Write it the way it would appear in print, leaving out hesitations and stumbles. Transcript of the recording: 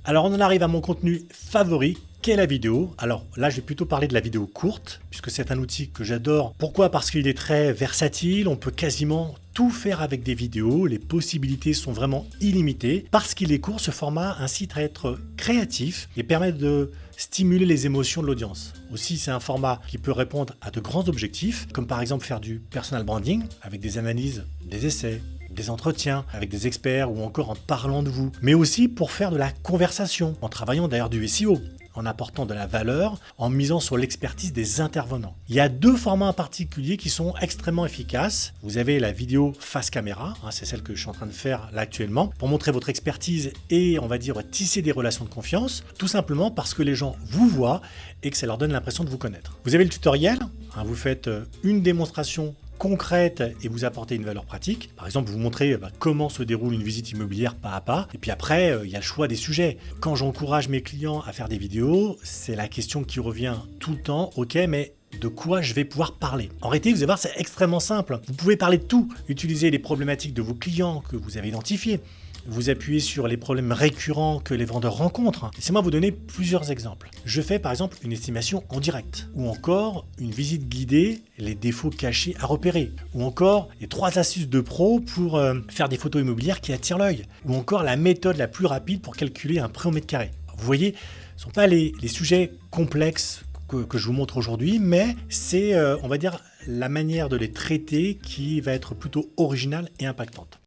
Alors on en arrive à mon contenu favori, qu'est la vidéo. Alors là je vais plutôt parler de la vidéo courte, puisque c'est un outil que j'adore. Pourquoi? Parce qu'il est très versatile, on peut quasiment tout faire avec des vidéos, les possibilités sont vraiment illimitées. Parce qu'il est court, ce format incite à être créatif et permet de stimuler les émotions de l'audience. Aussi, c'est un format qui peut répondre à de grands objectifs, comme par exemple faire du personal branding avec des analyses, des essais, des entretiens avec des experts ou encore en parlant de vous, mais aussi pour faire de la conversation, en travaillant d'ailleurs du SEO, en apportant de la valeur, en misant sur l'expertise des intervenants. Il y a deux formats en particulier qui sont extrêmement efficaces. Vous avez la vidéo face caméra, c'est celle que je suis en train de faire là actuellement, pour montrer votre expertise et on va dire tisser des relations de confiance, tout simplement parce que les gens vous voient et que ça leur donne l'impression de vous connaître. Vous avez le tutoriel, vous faites une démonstration concrète et vous apportez une valeur pratique. Par exemple, vous montrez comment se déroule une visite immobilière pas à pas. Et puis après, il y a le choix des sujets. Quand j'encourage mes clients à faire des vidéos, c'est la question qui revient tout le temps. Ok, mais de quoi je vais pouvoir parler? En réalité, vous allez voir, c'est extrêmement simple. Vous pouvez parler de tout. Utiliser les problématiques de vos clients que vous avez identifiées. Vous appuyez sur les problèmes récurrents que les vendeurs rencontrent. Laissez-moi vous donner plusieurs exemples. Je fais par exemple une estimation en direct, ou encore une visite guidée, les défauts cachés à repérer, ou encore les 3 astuces de pro pour faire des photos immobilières qui attirent l'œil, ou encore la méthode la plus rapide pour calculer un prêt au mètre carré. Vous voyez, ce ne sont pas les sujets complexes que je vous montre aujourd'hui, mais c'est, on va dire, la manière de les traiter qui va être plutôt originale et impactante.